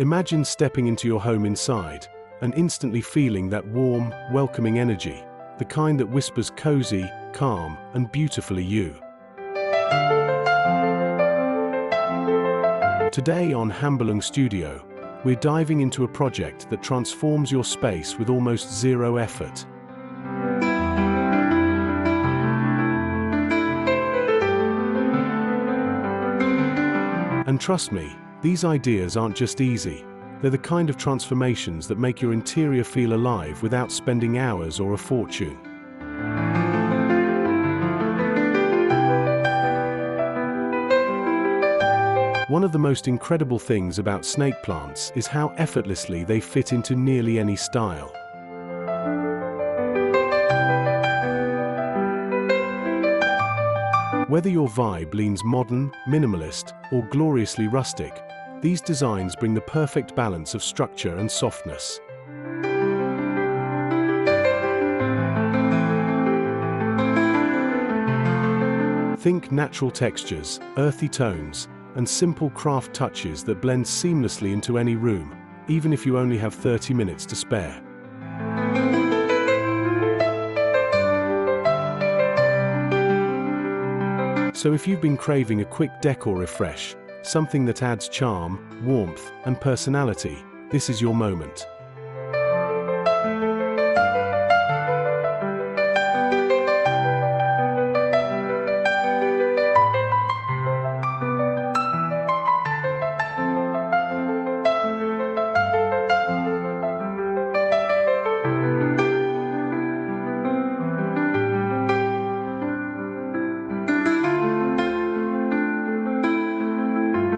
Imagine stepping into your home inside and instantly feeling that warm, welcoming energy, the kind that whispers cozy, calm, and beautifully you. Today on Hamburlung Studio, we're diving into a project that transforms your space with almost zero effort. And trust me, these ideas aren't just easy. They're the kind of transformations that make your interior feel alive without spending hours or a fortune. One of the most incredible things about snake plants is how effortlessly they fit into nearly any style. Whether your vibe leans modern, minimalist, or gloriously rustic, these designs bring the perfect balance of structure and softness. Think natural textures, earthy tones, and simple craft touches that blend seamlessly into any room, even if you only have 30 minutes to spare. So if you've been craving a quick decor refresh, something that adds charm, warmth, and personality, this is your moment.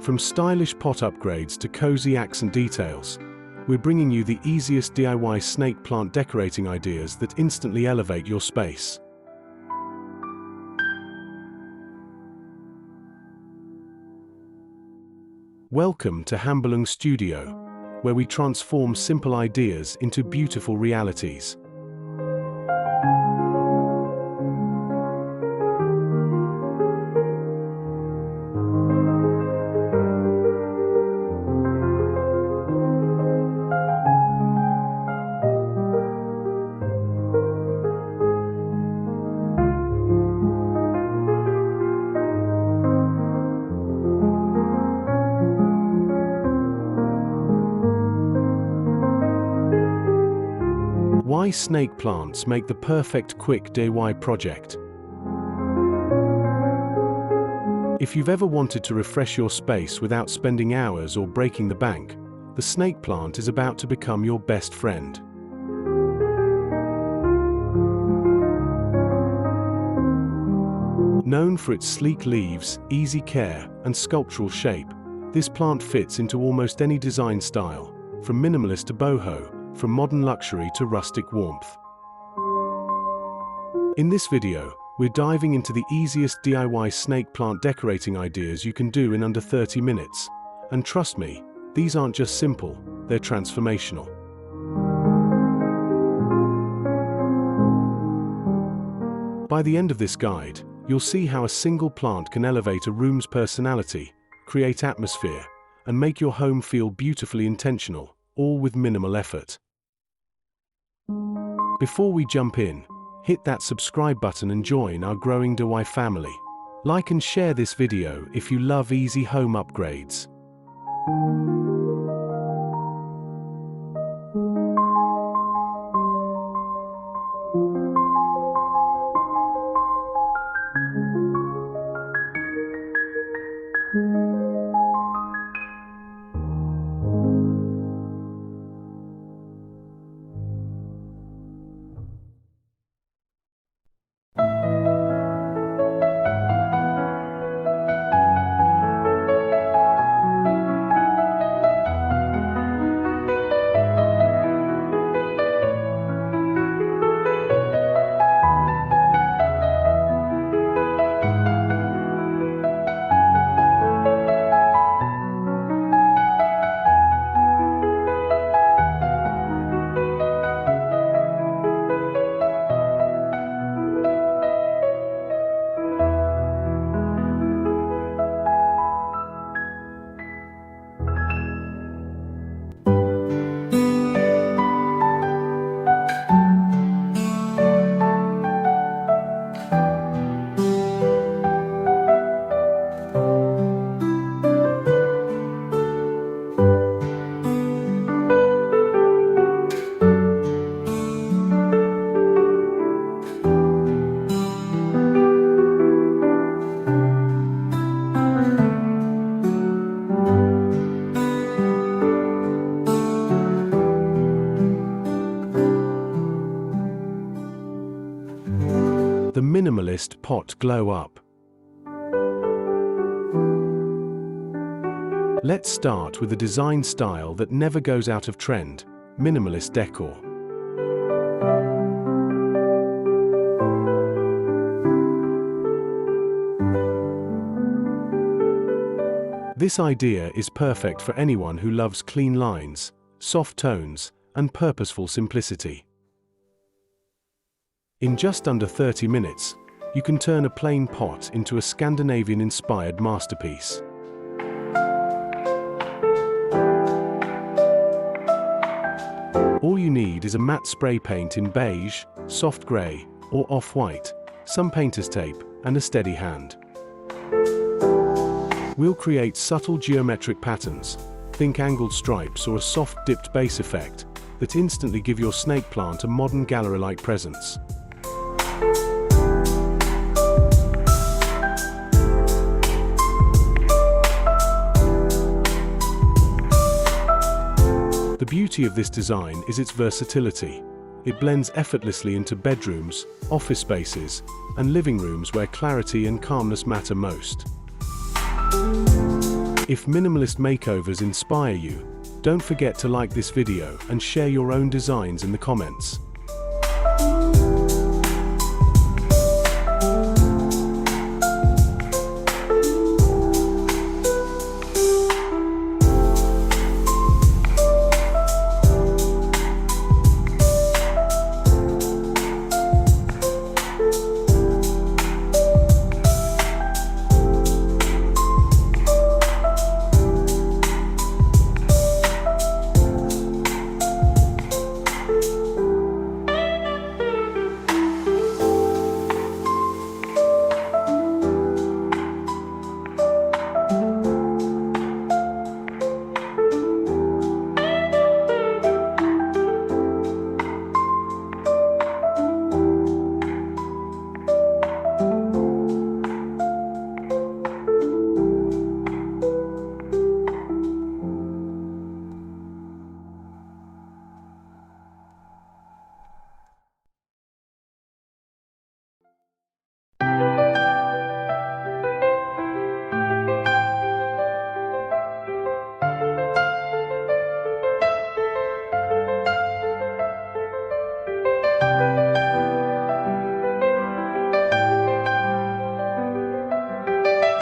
From stylish pot upgrades to cozy accent details, we're bringing you the easiest DIY snake plant decorating ideas that instantly elevate your space. Welcome to Hamburlung Studio, where we transform simple ideas into beautiful realities. Why snake plants make the perfect quick DIY project. If you've ever wanted to refresh your space without spending hours or breaking the bank, the snake plant is about to become your best friend. Known for its sleek leaves, easy care, and sculptural shape, this plant fits into almost any design style, from minimalist to boho, from modern luxury to rustic warmth. In this video, we're diving into the easiest DIY snake plant decorating ideas you can do in under 30 minutes. And trust me, these aren't just simple, they're transformational. By the end of this guide, you'll see how a single plant can elevate a room's personality, create atmosphere, and make your home feel beautifully intentional, all with minimal effort. Before we jump in, hit that subscribe button and join our growing DIY family. Like and share this video if you love easy home upgrades. The Minimalist Pot Glow-Up. Let's start with a design style that never goes out of trend: minimalist decor. This idea is perfect for anyone who loves clean lines, soft tones, and purposeful simplicity. In just under 30 minutes, you can turn a plain pot into a Scandinavian-inspired masterpiece. All you need is a matte spray paint in beige, soft grey, or off-white, some painter's tape, and a steady hand. We'll create subtle geometric patterns, think angled stripes or a soft dipped base effect, that instantly give your snake plant a modern gallery-like presence. The beauty of this design is its versatility. It blends effortlessly into bedrooms, office spaces, and living rooms where clarity and calmness matter most. If minimalist makeovers inspire you, don't forget to like this video and share your own designs in the comments.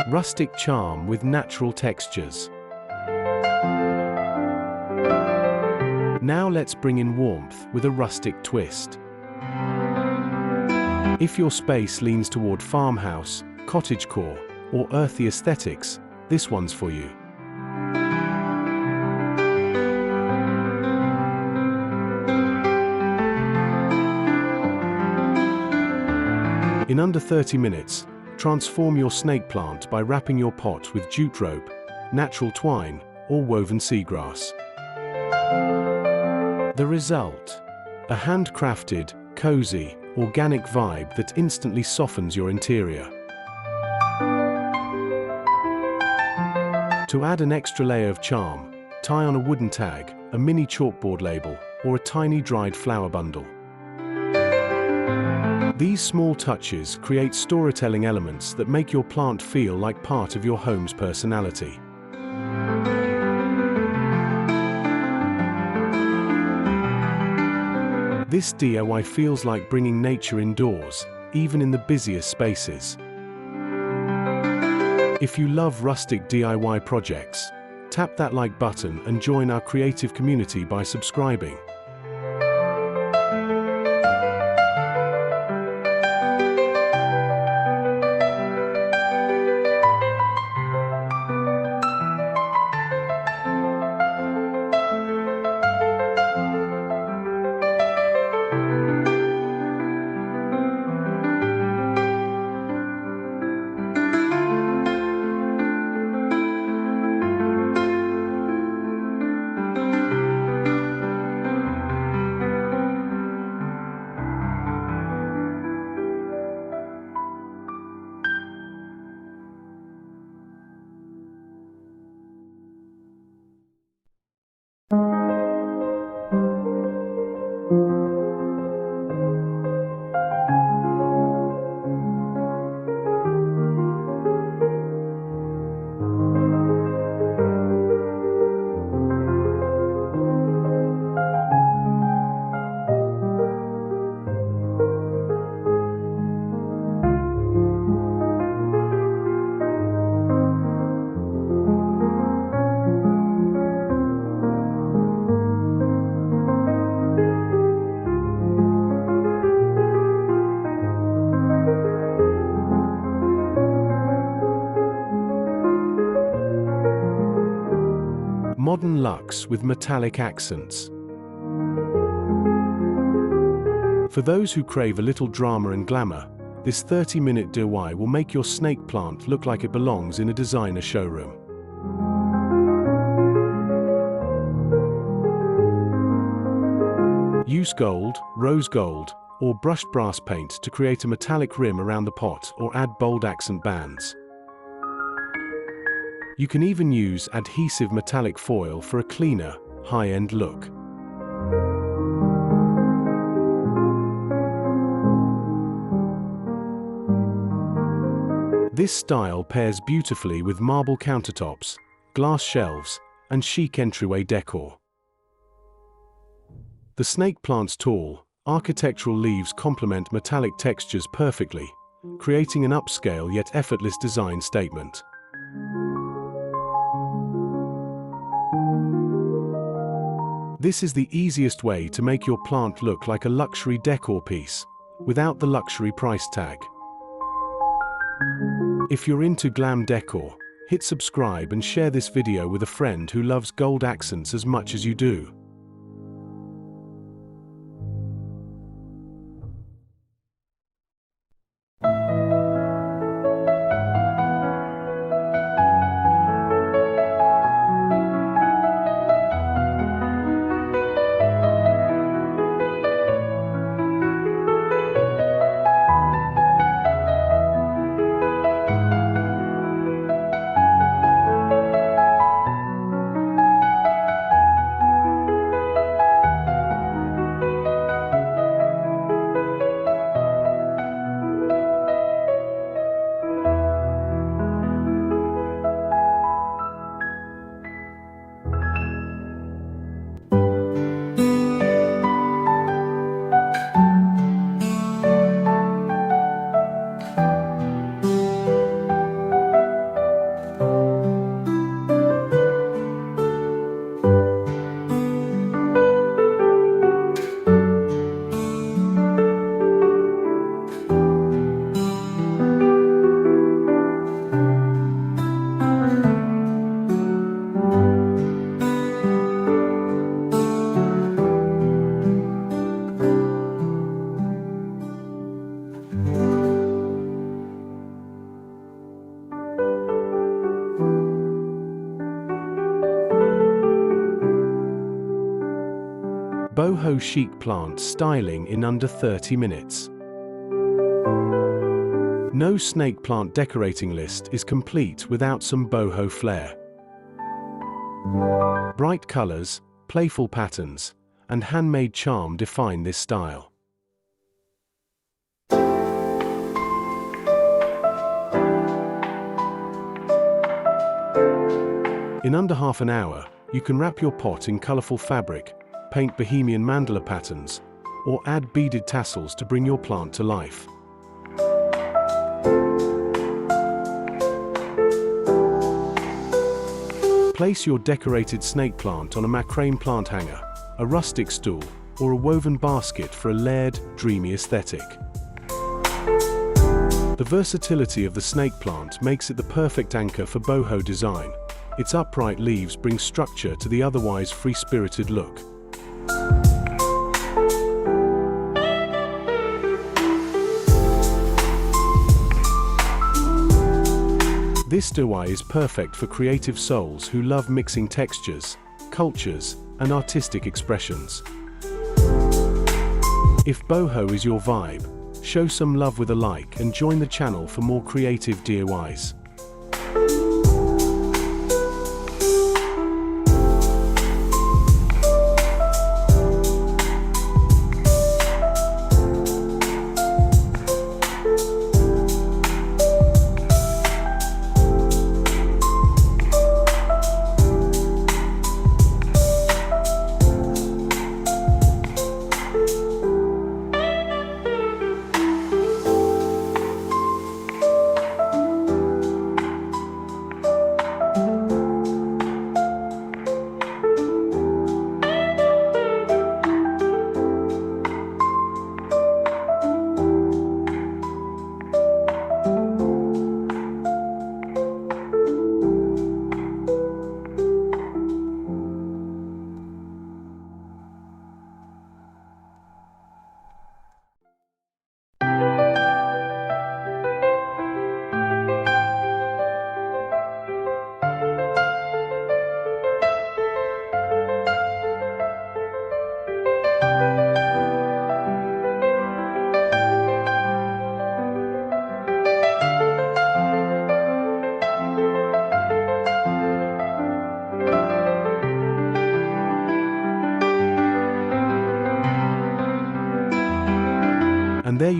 Rustic charm with natural textures. Now let's bring in warmth with a rustic twist. If your space leans toward farmhouse, cottagecore, or earthy aesthetics, this one's for you. In under 30 minutes, transform your snake plant by wrapping your pot with jute rope, natural twine, or woven seagrass. The result: a handcrafted, cozy, organic vibe that instantly softens your interior. To add an extra layer of charm, tie on a wooden tag, a mini chalkboard label, or a tiny dried flower bundle. These small touches create storytelling elements that make your plant feel like part of your home's personality. This DIY feels like bringing nature indoors, even in the busiest spaces. If you love rustic DIY projects, tap that like button and join our creative community by subscribing. modern luxe with metallic accents. For those who crave a little drama and glamour, this 30-minute DIY will make your snake plant look like it belongs in a designer showroom. Use gold, rose gold, or brushed brass paint to create a metallic rim around the pot or add bold accent bands. You can even use adhesive metallic foil for a cleaner, high-end look. This style pairs beautifully with marble countertops, glass shelves, and chic entryway decor. The snake plant's tall, architectural leaves complement metallic textures perfectly, creating an upscale yet effortless design statement. This is the easiest way to make your plant look like a luxury decor piece, without the luxury price tag. If you're into glam decor, hit subscribe and share this video with a friend who loves gold accents as much as you do. Boho chic plant styling in under 30 minutes. No snake plant decorating list is complete without some boho flair. Bright colors, playful patterns, and handmade charm define this style. In under half an hour, you can wrap your pot in colorful fabric, paint bohemian mandala patterns, or add beaded tassels to bring your plant to life. Place your decorated snake plant on a macrame plant hanger, a rustic stool, or a woven basket for a layered, dreamy aesthetic. The versatility of the snake plant makes it the perfect anchor for boho design. Its upright leaves bring structure to the otherwise free-spirited look. This DIY is perfect for creative souls who love mixing textures, cultures, and artistic expressions. If boho is your vibe, show some love with a like and join the channel for more creative DIYs.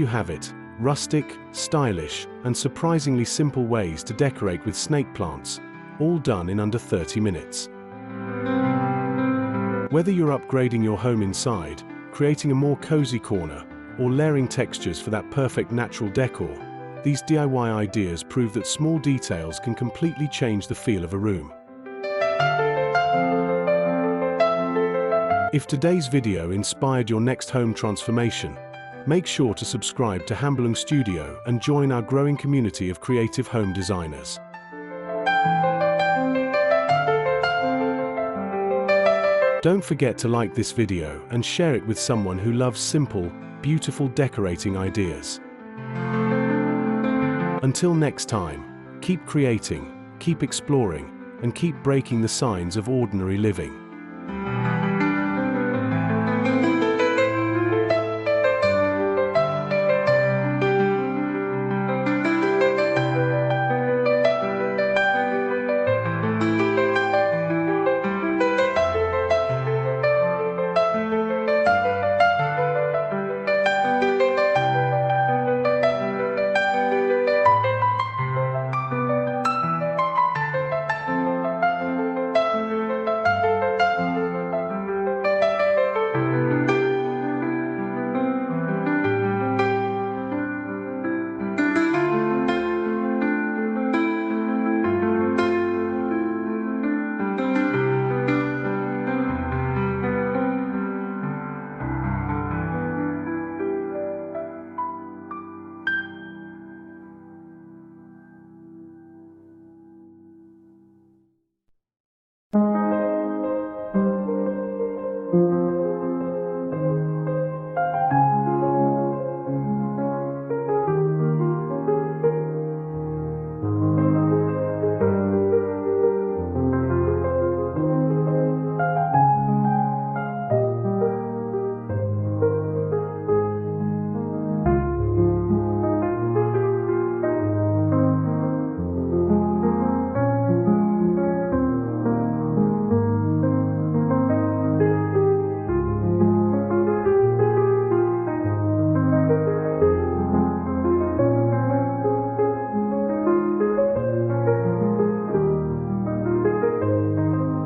you have it, rustic, stylish, and surprisingly simple ways to decorate with snake plants, all done in under 30 minutes. Whether you're upgrading your home inside, creating a more cozy corner, or layering textures for that perfect natural decor, these DIY ideas prove that small details can completely change the feel of a room. If today's video inspired your next home transformation, make sure to subscribe to Hambelung Studio and join our growing community of creative home designers. Don't forget to like this video and share it with someone who loves simple, beautiful decorating ideas. Until next time, keep creating, keep exploring, and keep breaking the signs of ordinary living.